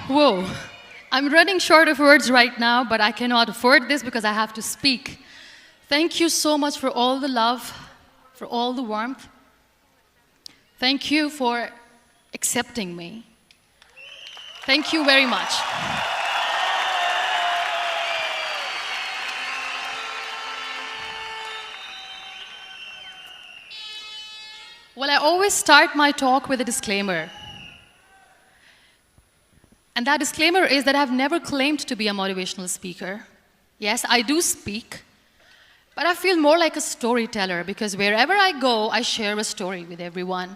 Whoa. I'm running short of words right now, but I cannot afford this because I have to speak. Thank you so much for all the love, for all the warmth. Thank you for accepting me. Thank you very much. Well, I always start my talk with a disclaimer. And that disclaimer is that I've never claimed to be a motivational speaker. Yes, I do speak, but I feel more like a storyteller because wherever I go, I share a story with everyone.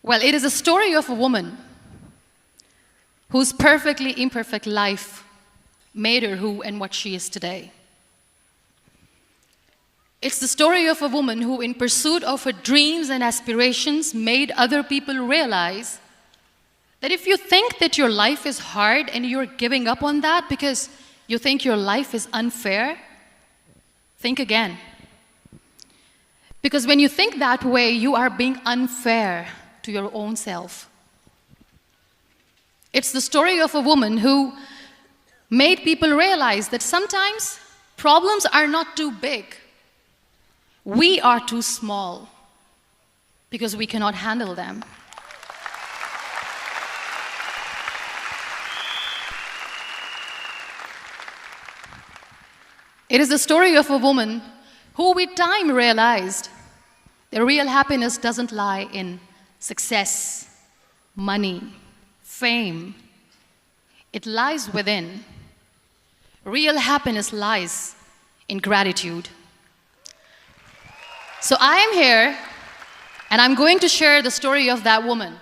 Well, it is a story of a woman whose perfectly imperfect life made her who and what she is today. It's the story of a woman who, in pursuit of her dreams and aspirations, made other people realize that if you think that your life is hard and you're giving up on that because you think your life is unfair, think again. Because when you think that way, you are being unfair to your own self. It's the story of a woman who made people realize that sometimes problems are not too big. We are too small because we cannot handle them. It is the story of a woman who with time realized that real happiness doesn't lie in success, money, fame. It lies within. Real happiness lies in gratitude. So I am here, and I'm going to share the story of that woman.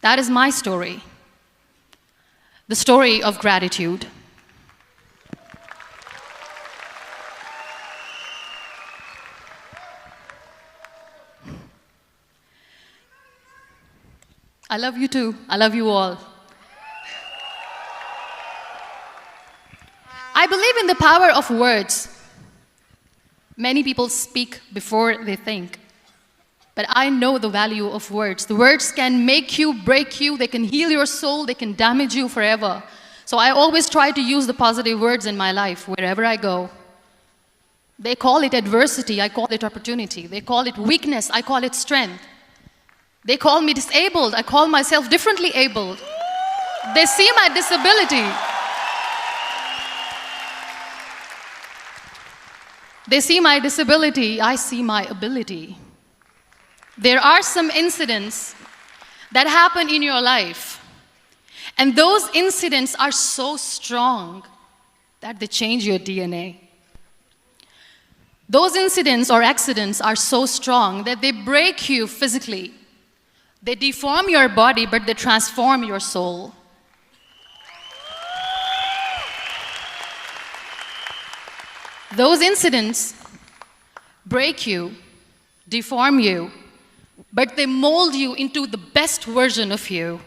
That is my story. The story of gratitude. I love you too. I love you all. I believe in the power of words. Many people speak before they think. But I know the value of words. The words can make you, break you, they can heal your soul, they can damage you forever. So I always try to use the positive words in my life wherever I go. They call it adversity, I call it opportunity. They call it weakness, I call it strength. They call me disabled, I call myself differently abled. They see my disability. They see my disability, I see my ability. There are some incidents that happen in your life, and those incidents are so strong that they change your DNA. Those incidents or accidents are so strong that they break you physically. They deform your body, but they transform your soul. Those incidents break you, deform you, but they mold you into the best version of you.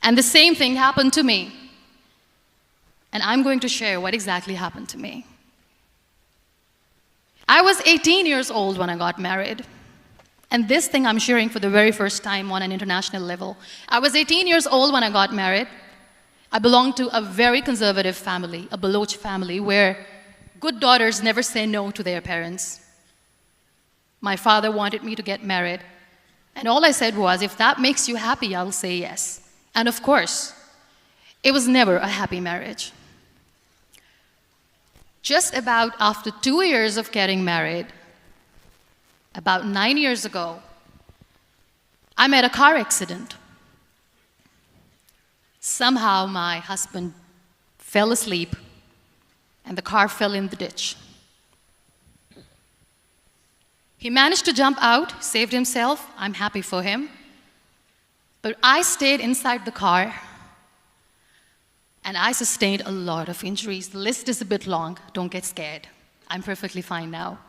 And the same thing happened to me. And I'm going to share what exactly happened to me. I was 18 years old when I got married. And this thing I'm sharing for the very first time on an international level. I was 18 years old when I got married. I belonged to a very conservative family, a Baloch family, where good daughters never say no to their parents. My father wanted me to get married. And all I said was, if that makes you happy, I'll say yes. And of course, it was never a happy marriage. Just about after 2 years of getting married, about 9 years ago, I met a car accident. Somehow my husband fell asleep and the car fell in the ditch. He managed to jump out, saved himself. I'm happy for him. But I stayed inside the car and I sustained a lot of injuries. The list is a bit long. Don't get scared. I'm perfectly fine now.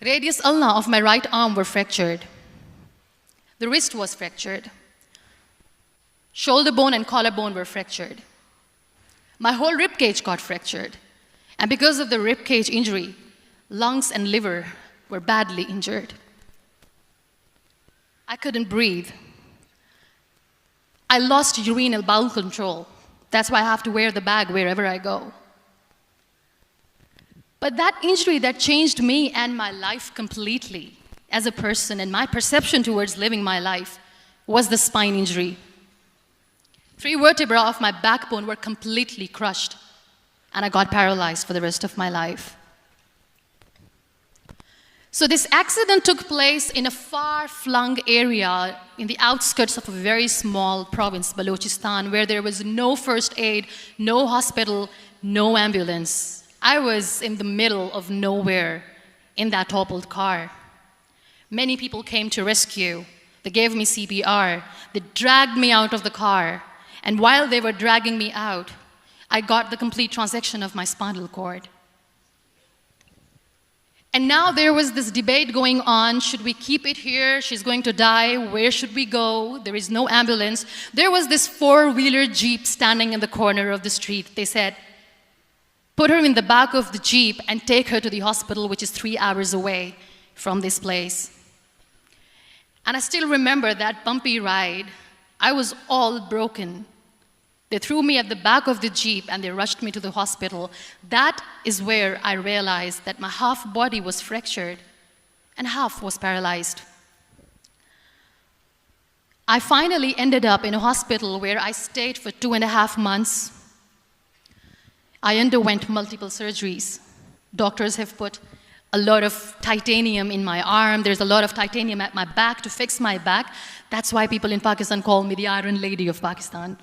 Radius ulna of my right arm were fractured. The wrist was fractured. Shoulder bone and collarbone were fractured. My whole rib cage got fractured. And because of the rib cage injury, lungs and liver were badly injured. I couldn't breathe. I lost urinary bowel control. That's why I have to wear the bag wherever I go. But that injury that changed me and my life completely as a person and my perception towards living my life was the spine injury. 3 vertebrae of my backbone were completely crushed, and I got paralyzed for the rest of my life. So this accident took place in a far-flung area in the outskirts of a very small province, Balochistan, where there was no first aid, no hospital, no ambulance. I was in the middle of nowhere in that toppled car. Many people came to rescue. They gave me CPR. They dragged me out of the car. And while they were dragging me out, I got the complete transection of my spinal cord. And now there was this debate going on. Should we keep it here? She's going to die. Where should we go? There is no ambulance. There was this 4-wheeler Jeep standing in the corner of the street. They said, put her in the back of the Jeep and take her to the hospital, which is 3 hours away from this place. And I still remember that bumpy ride. I was all broken. They threw me at the back of the Jeep and they rushed me to the hospital. That is where I realized that my half body was fractured and half was paralyzed. I finally ended up in a hospital where I stayed for 2.5 months. I underwent multiple surgeries. Doctors have put a lot of titanium in my arm. There's a lot of titanium at my back to fix my back. That's why people in Pakistan call me the Iron Lady of Pakistan.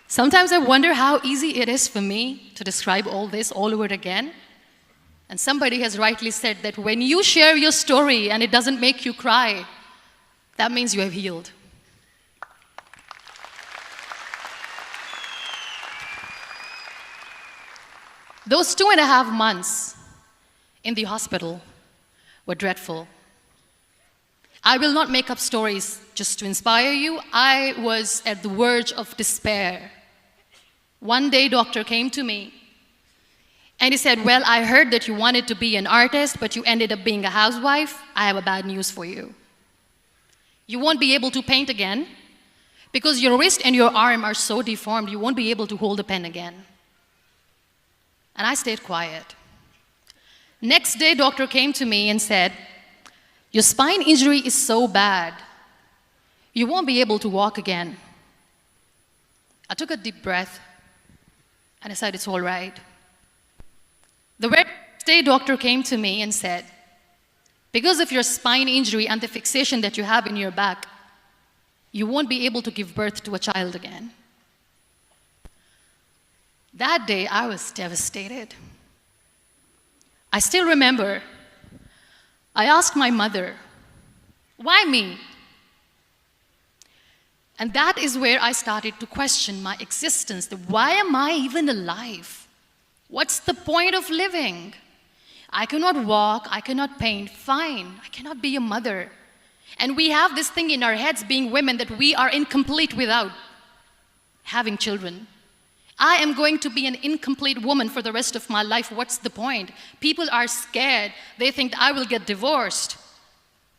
Sometimes I wonder how easy it is for me to describe all this all over again. And somebody has rightly said that when you share your story and it doesn't make you cry, that means you have healed. Those 2.5 months in the hospital were dreadful. I will not make up stories just to inspire you. I was at the verge of despair. One day, doctor came to me and he said, well, I heard that you wanted to be an artist, but you ended up being a housewife. I have a bad news for you. You won't be able to paint again because your wrist and your arm are so deformed, you won't be able to hold a pen again. And I stayed quiet. Next day, doctor came to me and said, your spine injury is so bad, you won't be able to walk again. I took a deep breath and I said, it's all right. The very next day, doctor came to me and said, because of your spine injury and the fixation that you have in your back, you won't be able to give birth to a child again. That day, I was devastated. I still remember, I asked my mother, why me? And that is where I started to question my existence. Why am I even alive? What's the point of living? I cannot walk, I cannot paint, fine. I cannot be a mother. And we have this thing in our heads, being women, that we are incomplete without having children. I am going to be an incomplete woman for the rest of my life. What's the point? People are scared. They think I will get divorced.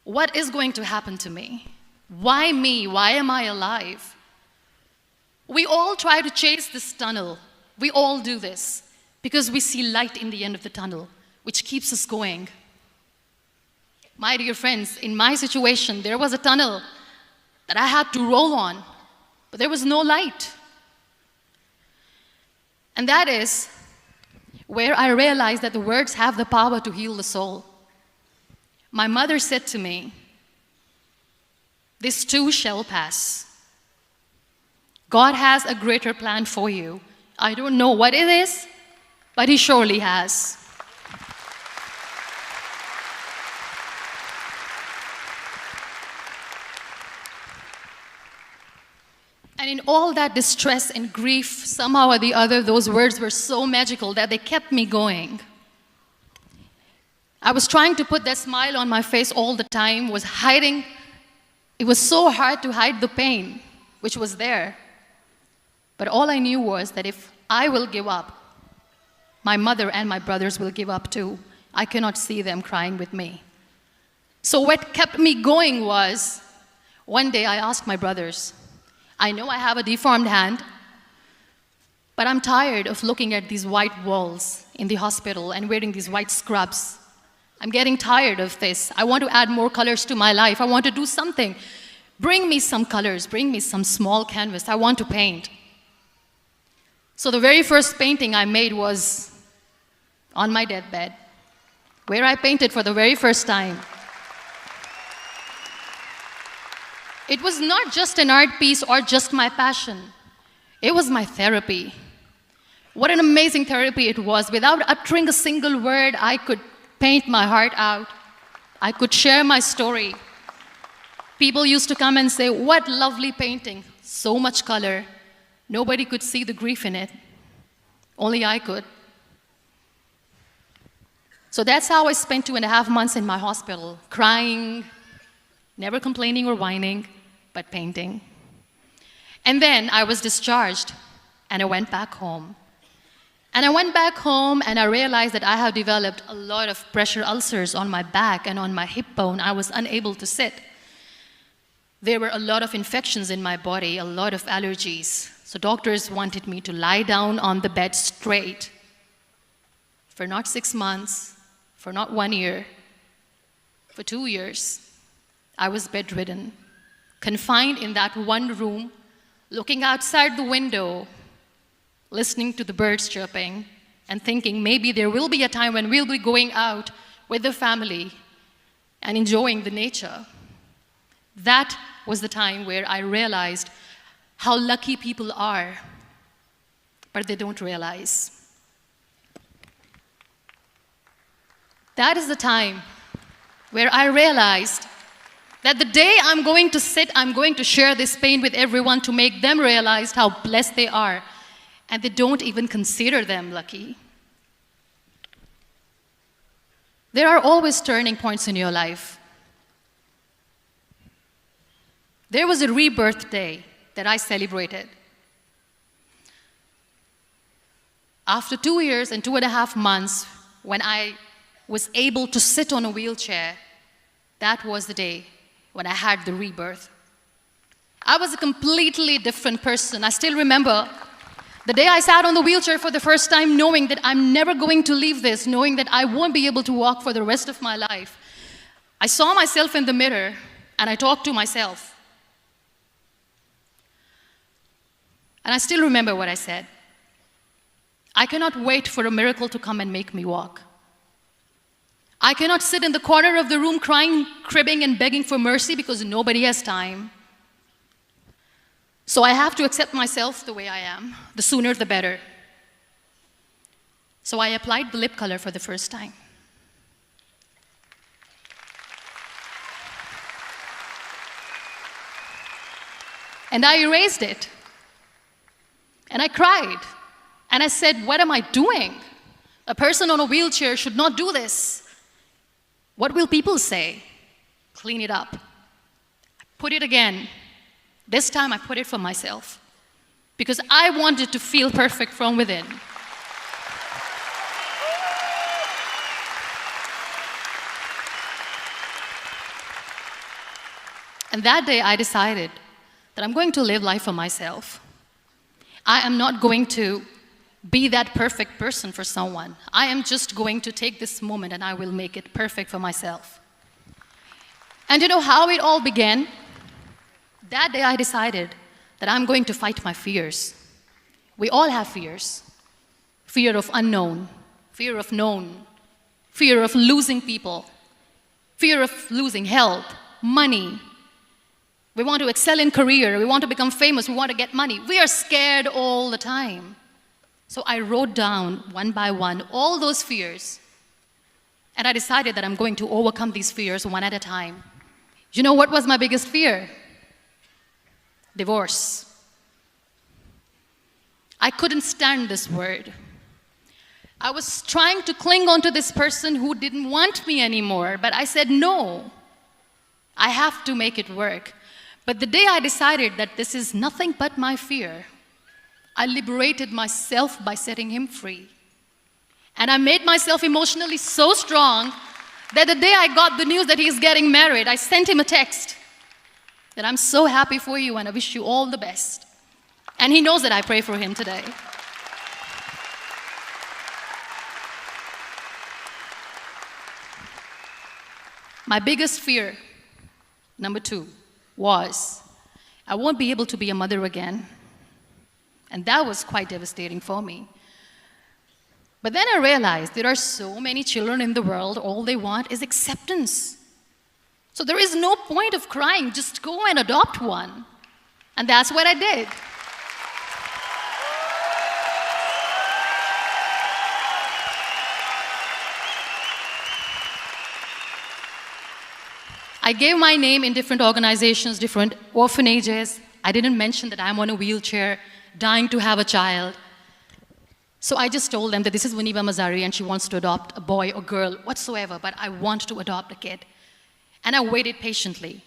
What is going to happen to me? Why me? Why am I alive? We all try to chase this tunnel. We all do this because we see light in the end of the tunnel, which keeps us going. My dear friends, in my situation, there was a tunnel that I had to roll on, but there was no light. And that is where I realized that the words have the power to heal the soul. My mother said to me, this too shall pass. God has a greater plan for you. I don't know what it is, but He surely has. And in all that distress and grief, somehow or the other, those words were so magical that they kept me going. I was trying to put that smile on my face all the time, was hiding. It was so hard to hide the pain, which was there. But all I knew was that if I will give up, my mother and my brothers will give up too. I cannot see them crying with me. So what kept me going was, one day I asked my brothers, I know I have a deformed hand, but I'm tired of looking at these white walls in the hospital and wearing these white scrubs. I'm getting tired of this. I want to add more colors to my life. I want to do something. Bring me some colors. Bring me some small canvas. I want to paint. So the very first painting I made was on my deathbed, where I painted for the very first time. It was not just an art piece or just my passion. It was my therapy. What an amazing therapy it was. Without uttering a single word, I could paint my heart out. I could share my story. People used to come and say, what lovely painting, so much color. Nobody could see the grief in it. Only I could. So that's how I spent 2.5 months in my hospital, crying, never complaining or whining, but painting. And then I was discharged, and I went back home. And I went back home, and I realized that I have developed a lot of pressure ulcers on my back and on my hip bone. I was unable to sit. There were a lot of infections in my body, a lot of allergies. So doctors wanted me to lie down on the bed straight for not 6 months, for not 1 year, for 2 years. I was bedridden, confined in that one room, looking outside the window, listening to the birds chirping, and thinking maybe there will be a time when we'll be going out with the family and enjoying the nature. That was the time where I realized how lucky people are, but they don't realize. That is the time where I realized that the day I'm going to sit, I'm going to share this pain with everyone to make them realize how blessed they are, and they don't even consider them lucky. There are always turning points in your life. There was a rebirth day that I celebrated. After 2 years and 2.5 months, when I was able to sit on a wheelchair, that was the day when I had the rebirth. I was a completely different person. I still remember the day I sat on the wheelchair for the first time, knowing that I'm never going to leave this, knowing that I won't be able to walk for the rest of my life. I saw myself in the mirror, and I talked to myself. And I still remember what I said. I cannot wait for a miracle to come and make me walk. I cannot sit in the corner of the room crying, cribbing, and begging for mercy because nobody has time. So I have to accept myself the way I am. The sooner, the better. So I applied the lip color for the first time. And I erased it. And I cried. And I said, what am I doing? A person on a wheelchair should not do this. What will people say? Clean it up. Put it again. This time I put it for myself. Because I wanted to feel perfect from within. And that day I decided that I'm going to live life for myself. I am not going to be that perfect person for someone. I am just going to take this moment and I will make it perfect for myself. And you know how it all began? That day I decided that I'm going to fight my fears. We all have fears. Fear of unknown, fear of known, fear of losing people, fear of losing health, money. We want to excel in career, we want to become famous, we want to get money. We are scared all the time. So I wrote down one by one all those fears. And I decided that I'm going to overcome these fears one at a time. You know what was my biggest fear? Divorce. I couldn't stand this word. I was trying to cling on to this person who didn't want me anymore, but I said no. I have to make it work. But the day I decided that this is nothing but my fear, I liberated myself by setting him free. And I made myself emotionally so strong that the day I got the news that he's getting married, I sent him a text that I'm so happy for you and I wish you all the best. And he knows that I pray for him today. My biggest fear, number 2, was I won't be able to be a mother again. And that was quite devastating for me. But then I realized there are so many children in the world, all they want is acceptance. So there is no point of crying, just go and adopt one. And that's what I did. I gave my name in different organizations, different orphanages. I didn't mention that I'm on a wheelchair, dying to have a child. So I just told them that this is Muniba Mazari and she wants to adopt a boy or girl, whatsoever, but I want to adopt a kid. And I waited patiently.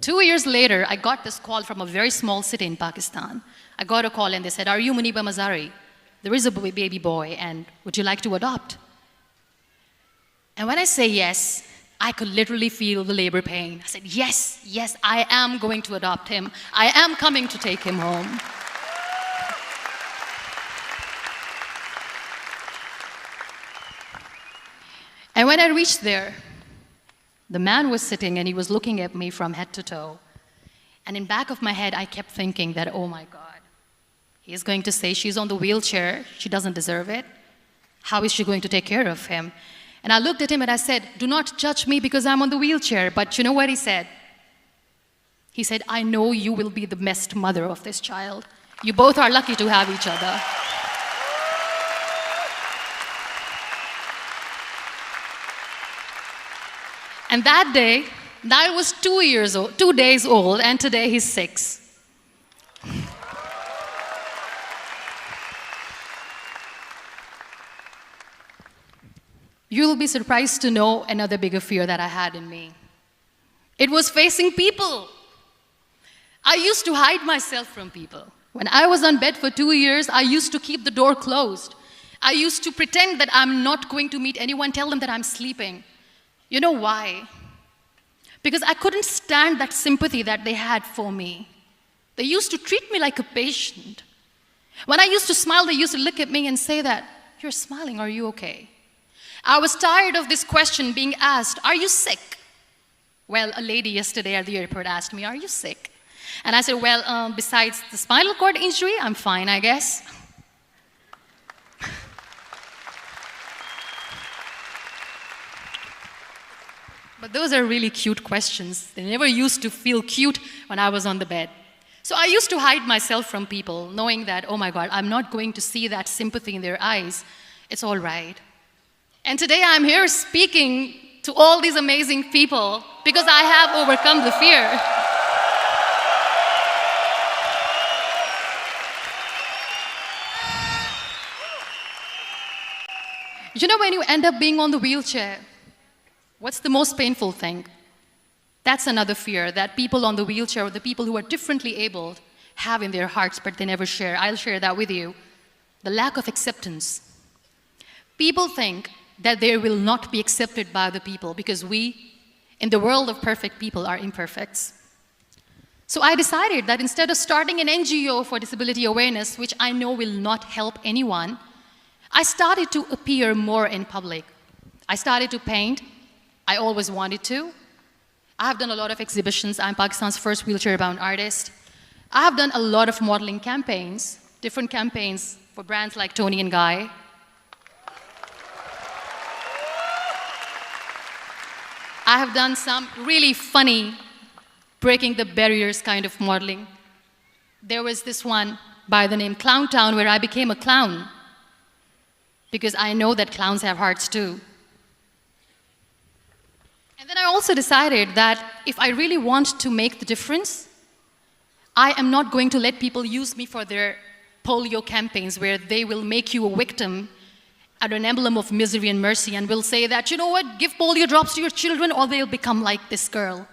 2 years later, I got this call from a very small city in Pakistan. I got a call and they said, "Are you Muniba Mazari? There is a baby boy and would you like to adopt?" And when I say yes, I could literally feel the labor pain. I said, yes, yes, I am going to adopt him. I am coming to take him home. And when I reached there, the man was sitting and he was looking at me from head to toe. And in back of my head, I kept thinking that, oh my God, he is going to say she's on the wheelchair, she doesn't deserve it. How is she going to take care of him? And I looked at him and I said, "Do not judge me because I'm on the wheelchair." But you know what he said? He said, "I know you will be the best mother of this child. You both are lucky to have each other." And that day, I was 2 days old, and today he's 6. You'll be surprised to know another bigger fear that I had in me. It was facing people. I used to hide myself from people. When I was on bed for 2 years, I used to keep the door closed. I used to pretend that I'm not going to meet anyone, tell them that I'm sleeping. You know why? Because I couldn't stand that sympathy that they had for me. They used to treat me like a patient. When I used to smile, they used to look at me and say that, "You're smiling, are you okay?" I was tired of this question being asked, "Are you sick?" Well, a lady yesterday at the airport asked me, "Are you sick?" And I said, "Well, besides the spinal cord injury, I'm fine, I guess." But those are really cute questions. They never used to feel cute when I was on the bed. So I used to hide myself from people, knowing that, oh my God, I'm not going to see that sympathy in their eyes. It's all right. And today I'm here speaking to all these amazing people because I have overcome the fear. You know, when you end up being on the wheelchair, what's the most painful thing? That's another fear that people on the wheelchair or the people who are differently abled have in their hearts, but they never share. I'll share that with you. The lack of acceptance. People think that they will not be accepted by the people because we, in the world of perfect people, are imperfects. So I decided that instead of starting an NGO for disability awareness, which I know will not help anyone, I started to appear more in public. I started to paint. I always wanted to. I have done a lot of exhibitions. I'm Pakistan's first wheelchair-bound artist. I have done a lot of modeling campaigns, different campaigns for brands like Tony and Guy. I have done some really funny, breaking the barriers kind of modeling. There was this one by the name Clown Town where I became a clown because I know that clowns have hearts too. And then I also decided that if I really want to make the difference, I am not going to let people use me for their polio campaigns where they will make you a victim and an emblem of misery and mercy and will say that, you know what, give polio drops to your children or they'll become like this girl.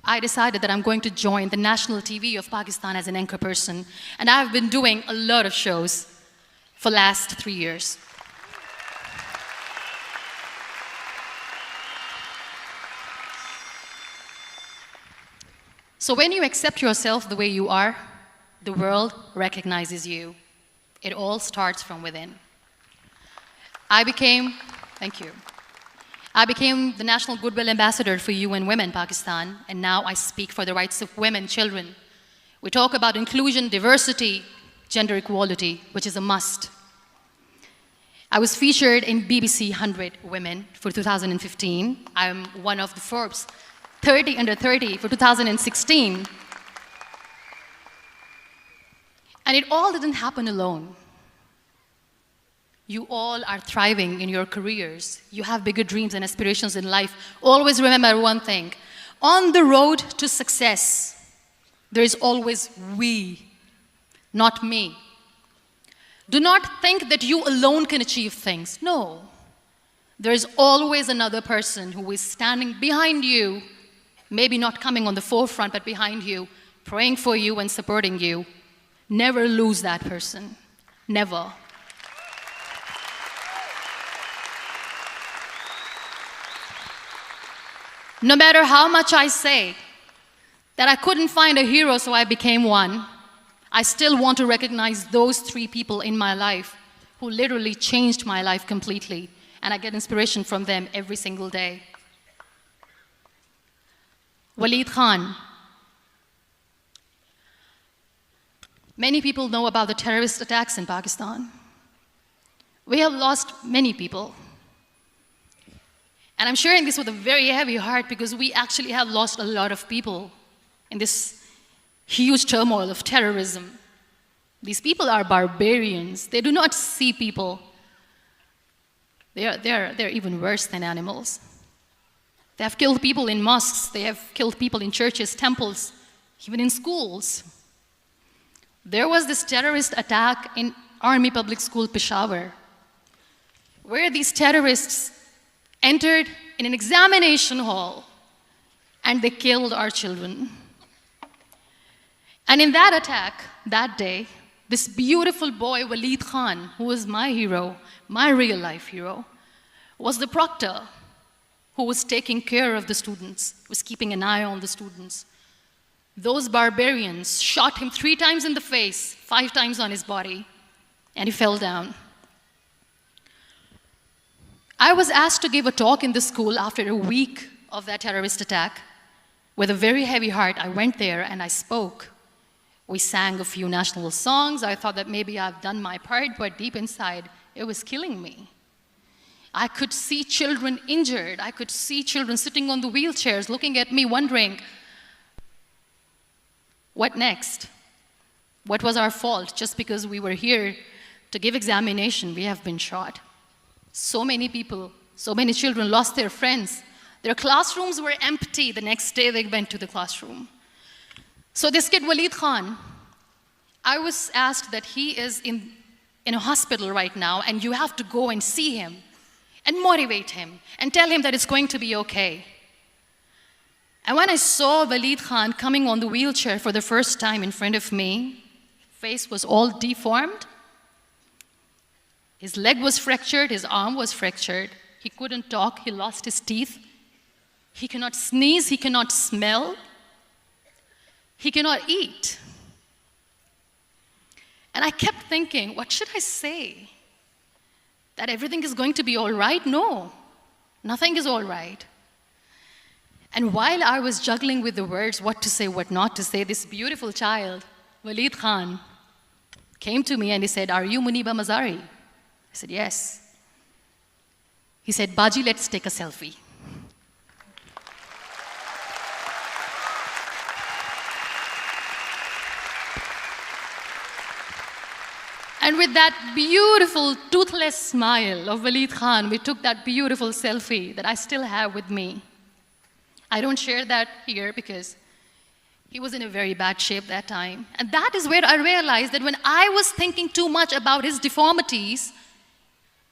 I decided that I'm going to join the national TV of Pakistan as an anchor person. And I've been doing a lot of shows for the last 3 years. So when you accept yourself the way you are, the world recognizes you. It all starts from within. Thank you. I became the National Goodwill Ambassador for UN Women Pakistan, and now I speak for the rights of women, children. We talk about inclusion, diversity, gender equality, which is a must. I was featured in BBC 100 Women for 2015. I'm one of the Forbes 30 under 30 for 2016. And it all didn't happen alone. You all are thriving in your careers. You have bigger dreams and aspirations in life. Always remember one thing. On the road to success, there is always we, not me. Do not think that you alone can achieve things. No. There is always another person who is standing behind you, maybe not coming on the forefront, but behind you, praying for you and supporting you. Never lose that person. Never. No matter how much I say that I couldn't find a hero, so I became one, I still want to recognize those 3 people in my life who literally changed my life completely, and I get inspiration from them every single day. Waleed Khan. Many people know about the terrorist attacks in Pakistan. We have lost many people. And I'm sharing this with a very heavy heart because we actually have lost a lot of people in this huge turmoil of terrorism. These people are barbarians. They do not see people. They're even worse than animals. They have killed people in mosques. They have killed people in churches, temples, even in schools. There was this terrorist attack in Army Public School, Peshawar, where these terrorists entered in an examination hall and they killed our children. And in that attack, that day, this beautiful boy, Waleed Khan, who was my hero, my real-life hero, was the proctor who was taking care of the students, was keeping an eye on the students. Those barbarians shot him 3 times in the face, 5 times on his body, and he fell down. I was asked to give a talk in the school after a week of that terrorist attack. With a very heavy heart, I went there and I spoke. We sang a few national songs. I thought that maybe I've done my part, but deep inside, it was killing me. I could see children injured. I could see children sitting on the wheelchairs, looking at me, wondering, what next? What was our fault? Just because we were here to give examination, we have been shot. So many people, so many children lost their friends. Their classrooms were empty. The next day they went to the classroom. So this kid, Waleed Khan, I was asked that he is in a hospital right now, and you have to go and see him and motivate him and tell him that it's going to be okay. And when I saw Waleed Khan coming on the wheelchair for the first time in front of me, face was all deformed. His leg was fractured, his arm was fractured. He couldn't talk, he lost his teeth. He cannot sneeze, he cannot smell. He cannot eat. And I kept thinking, what should I say? That everything is going to be all right? No, nothing is all right. And while I was juggling with the words, what to say, what not to say, this beautiful child, Waleed Khan, came to me and he said, "Are you Muniba Mazari?" I said, "Yes." He said, "Baji, let's take a selfie." And with that beautiful, toothless smile of Waleed Khan, we took that beautiful selfie that I still have with me. I don't share that here because he was in a very bad shape that time. And that is where I realized that when I was thinking too much about his deformities,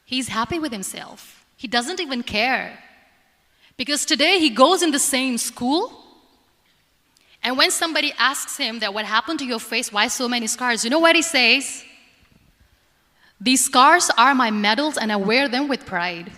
he's happy with himself. He doesn't even care. Because today he goes in the same school, and when somebody asks him that what happened to your face, why so many scars, you know what he says? "These scars are my medals and I wear them with pride."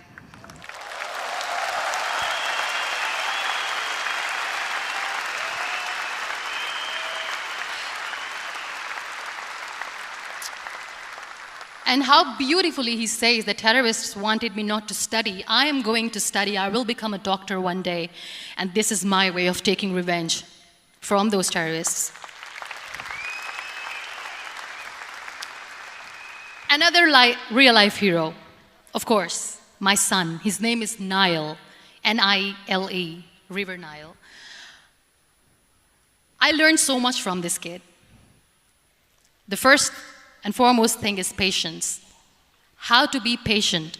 And how beautifully he says the terrorists wanted me not to study. I am going to study. I will become a doctor one day. And this is my way of taking revenge from those terrorists. Another real-life hero, of course, my son. His name is Nile, N-I-L-E, River Nile. I learned so much from this kid. The first and foremost thing is patience. How to be patient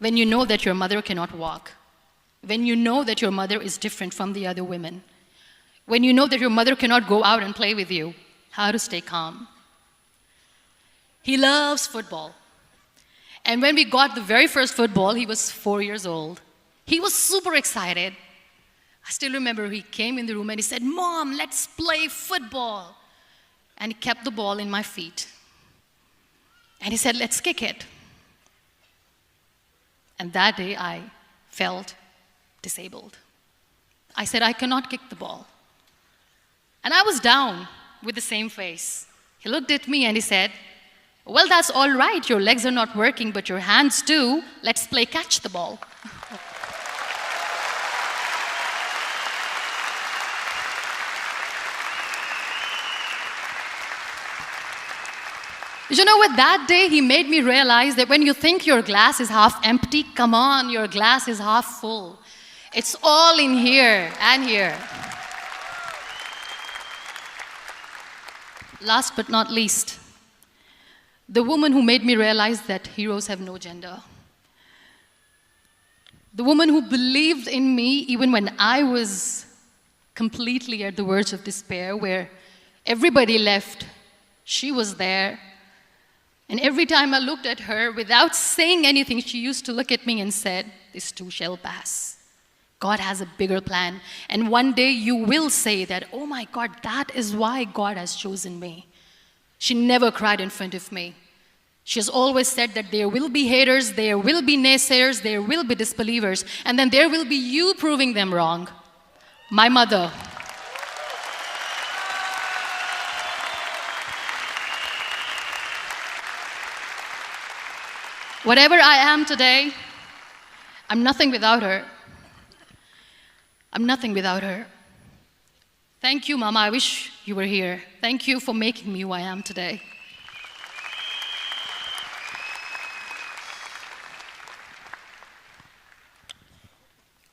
when you know that your mother cannot walk, when you know that your mother is different from the other women, when you know that your mother cannot go out and play with you, how to stay calm. He loves football. And when we got the very first football, he was 4 years old. He was super excited. I still remember he came in the room and he said, "Mom, let's play football." And he kept the ball in my feet. And he said, "Let's kick it." And that day I felt disabled. I said, "I cannot kick the ball." And I was down with the same face. He looked at me and he said, "Well, that's all right. Your legs are not working, but your hands do. Let's play catch the ball." You know what? That day he made me realize that when you think your glass is half empty, come on, your glass is half full. It's all in here and here. Last but not least, the woman who made me realize that heroes have no gender. The woman who believed in me even when I was completely at the verge of despair, where everybody left, she was there. And every time I looked at her, without saying anything, she used to look at me and said, "This too shall pass. God has a bigger plan. And one day you will say that, oh my God, that is why God has chosen me." She never cried in front of me. She has always said that there will be haters, there will be naysayers, there will be disbelievers, and then there will be you proving them wrong. My mother. Whatever I am today, I'm nothing without her. I'm nothing without her. Thank you, Mama. I wish you were here. Thank you for making me who I am today.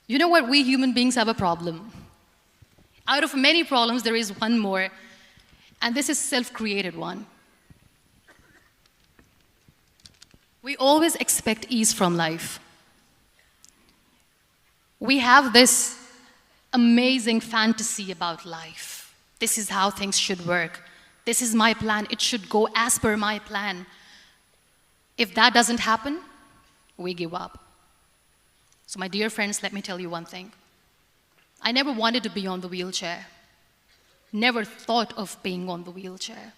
You know what? We human beings have a problem. Out of many problems, there is one more, and this is a self-created one. We always expect ease from life. We have this amazing fantasy about life. This is how things should work. This is my plan. It should go as per my plan. If that doesn't happen, we give up. So my dear friends, let me tell you one thing. I never wanted to be on the wheelchair. Never thought of being on the wheelchair.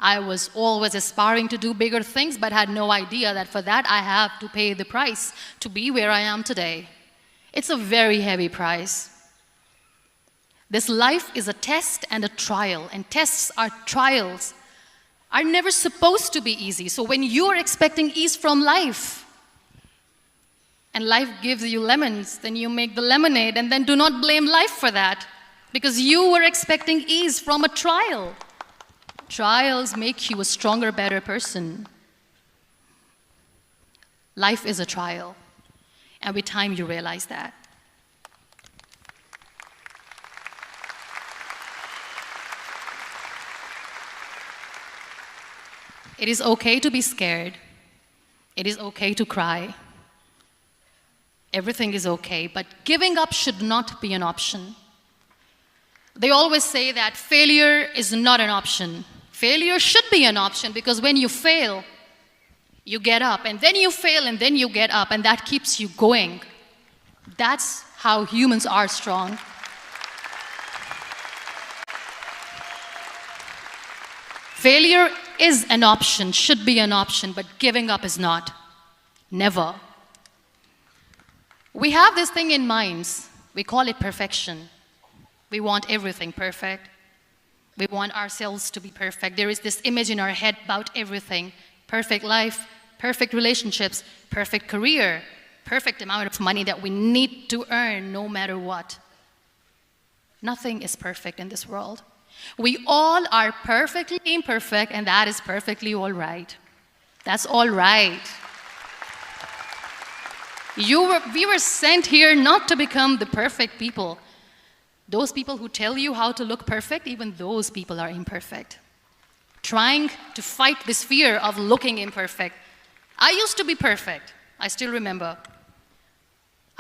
I was always aspiring to do bigger things, but had no idea that for that I have to pay the price to be where I am today. It's a very heavy price. This life is a test and a trial, and tests are trials are never supposed to be easy. So when you are expecting ease from life, and life gives you lemons, then you make the lemonade, and then do not blame life for that, because you were expecting ease from a trial. Trials make you a stronger, better person. Life is a trial, and with time you realize that. It is okay to be scared. It is okay to cry. Everything is okay, but giving up should not be an option. They always say that failure is not an option. Failure should be an option, because when you fail, you get up, and then you fail, and then you get up, and that keeps you going. That's how humans are strong. Failure is an option, should be an option, but giving up is not. Never. We have this thing in minds. We call it perfection. We want everything perfect. We want ourselves to be perfect. There is this image in our head about everything. Perfect life, perfect relationships, perfect career, perfect amount of money that we need to earn no matter what. Nothing is perfect in this world. We all are perfectly imperfect, and that is perfectly all right. That's all right. We were sent here not to become the perfect people. Those people who tell you how to look perfect, even those people are imperfect. Trying to fight this fear of looking imperfect. I used to be perfect. I still remember.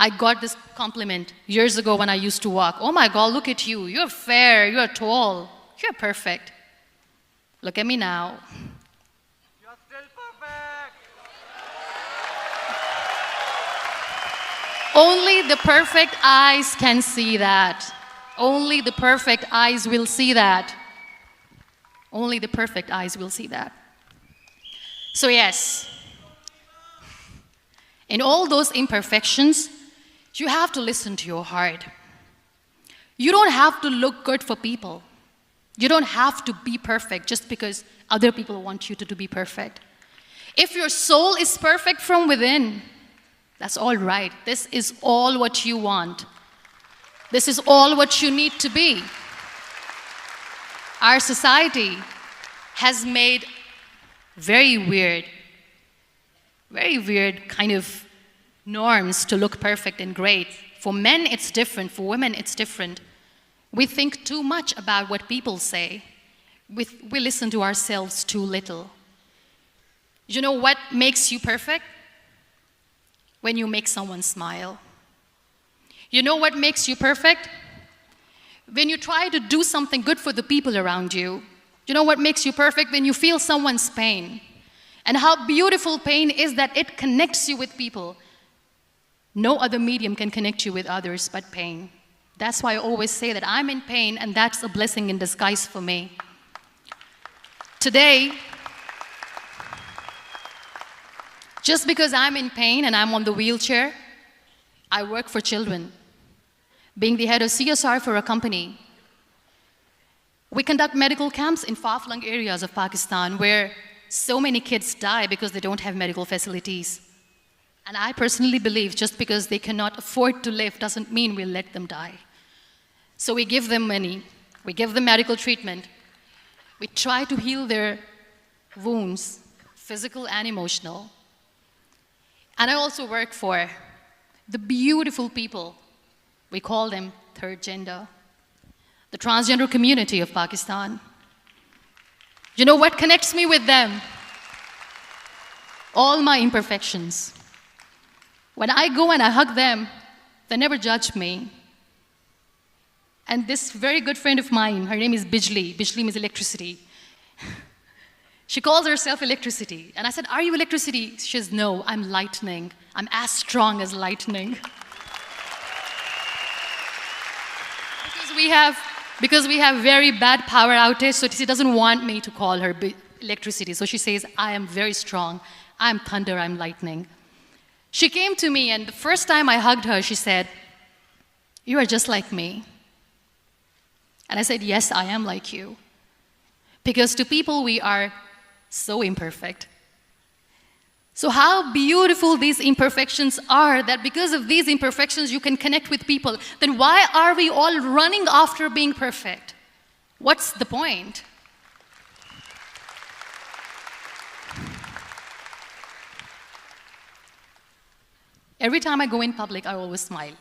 I got this compliment years ago when I used to walk. Oh my God, look at you. You're fair, you're tall, you're perfect. Look at me now. You're still perfect. Only the perfect eyes can see that. Only the perfect eyes will see that. Only the perfect eyes will see that. So yes, in all those imperfections, you have to listen to your heart. You don't have to look good for people. You don't have to be perfect just because other people want you to be perfect. If your soul is perfect from within, that's all right. This is all what you want. This is all what you need to be. Our society has made very weird kind of norms to look perfect and great. For men, it's different. For women, it's different. We think too much about what people say. We listen to ourselves too little. You know what makes you perfect? When you make someone smile. You know what makes you perfect? When you try to do something good for the people around you. You know what makes you perfect? When you feel someone's pain. And how beautiful pain is that it connects you with people. No other medium can connect you with others but pain. That's why I always say that I'm in pain, and that's a blessing in disguise for me. Today, just because I'm in pain and I'm on the wheelchair, I work for children. Being the head of CSR for a company, we conduct medical camps in far-flung areas of Pakistan where so many kids die because they don't have medical facilities. And I personally believe just because they cannot afford to live doesn't mean we'll let them die. So we give them money, we give them medical treatment, we try to heal their wounds, physical and emotional. And I also work for the beautiful people. We call them third gender, the transgender community of Pakistan. You know what connects me with them? All my imperfections. When I go and I hug them, they never judge me. And this very good friend of mine, her name is Bijli. Bijli means electricity. She calls herself electricity. And I said, are you electricity? She says, no, I'm lightning. I'm as strong as lightning. Because we have very bad power outage, so she doesn't want me to call her electricity. So she says, I am very strong. I'm thunder, I'm lightning. She came to me, and the first time I hugged her, she said, you are just like me. And I said, yes, I am like you. Because to people, we are so imperfect. So how beautiful these imperfections are, that because of these imperfections you can connect with people. Then why are we all running after being perfect? What's the point? Every time I go in public, I always smile.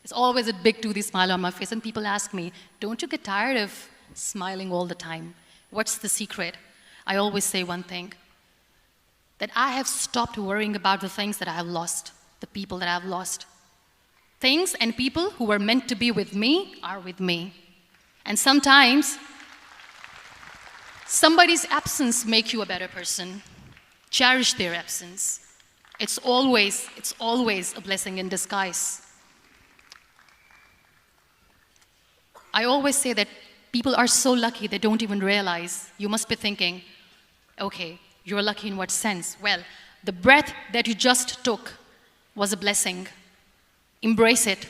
There's always a big toothy smile on my face, and people ask me, don't you get tired of smiling all the time? What's the secret? I always say one thing, that I have stopped worrying about the things that I have lost, the people that I have lost. Things and people who were meant to be with me are with me. And sometimes, somebody's absence makes you a better person. Cherish their absence. It's always a blessing in disguise. I always say that people are so lucky they don't even realize. You must be thinking, okay, you're lucky in what sense? Well, the breath that you just took was a blessing. Embrace it.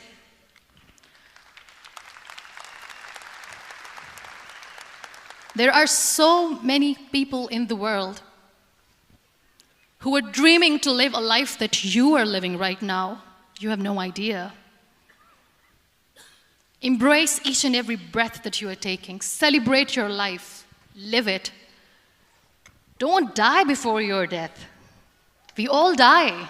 There are so many people in the world who are dreaming to live a life that you are living right now. You have no idea. Embrace each and every breath that you are taking. Celebrate your life. Live it. Don't die before your death. We all die.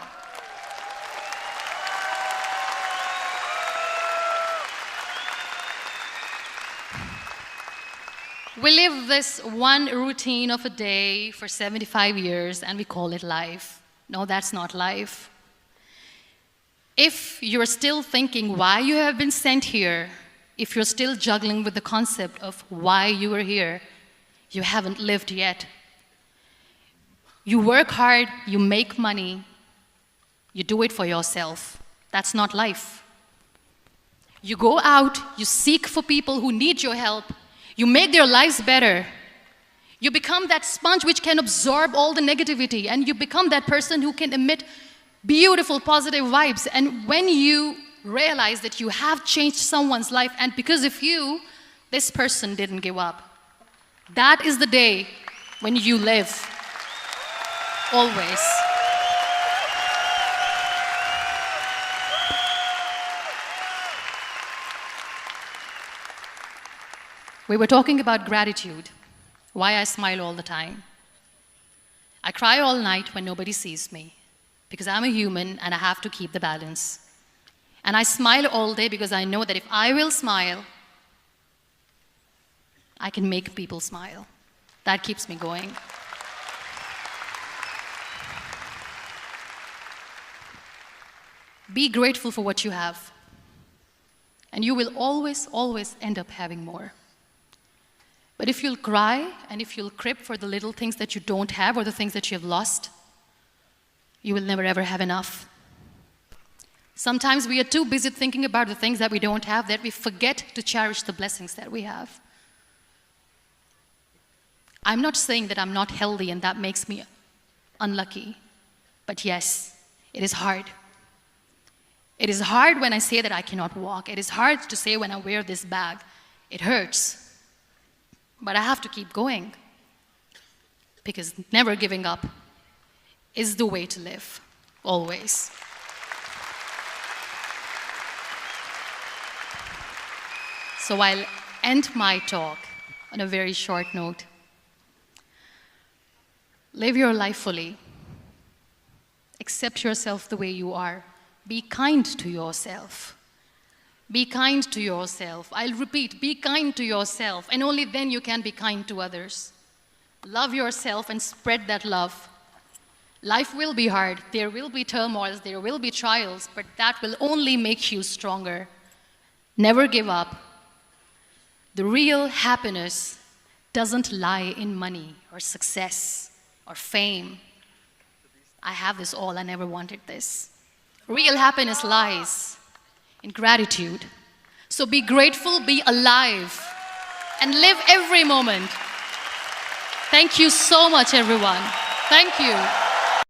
We live this one routine of a day for 75 years and we call it life. No, that's not life. If you're still thinking why you have been sent here, if you're still juggling with the concept of why you are here, you haven't lived yet. You work hard, you make money, you do it for yourself. That's not life. You go out, you seek for people who need your help, you make their lives better. You become that sponge which can absorb all the negativity, and you become that person who can emit beautiful, positive vibes. And when you realize that you have changed someone's life, and because of you, this person didn't give up, that is the day when you live. Always. We were talking about gratitude, why I smile all the time. I cry all night when nobody sees me, because I'm a human and I have to keep the balance. And I smile all day because I know that if I will smile, I can make people smile. That keeps me going. Be grateful for what you have, and you will always, always end up having more. But if you'll cry and if you'll crib for the little things that you don't have or the things that you have lost, you will never ever have enough. Sometimes we are too busy thinking about the things that we don't have that we forget to cherish the blessings that we have. I'm not saying that I'm not healthy and that makes me unlucky, but yes, it is hard. It is hard when I say that I cannot walk. It is hard to say when I wear this bag. It hurts. But I have to keep going, because never giving up is the way to live, always. So I'll end my talk on a very short note. Live your life fully. Accept yourself the way you are. Be kind to yourself. Be kind to yourself. I'll repeat, be kind to yourself, and only then you can be kind to others. Love yourself and spread that love. Life will be hard. There will be turmoils, there will be trials, but that will only make you stronger. Never give up. The real happiness doesn't lie in money or success or fame. I have this all, I never wanted this. Real happiness lies in gratitude. So be grateful, be alive, and live every moment. Thank you so much, everyone. Thank you.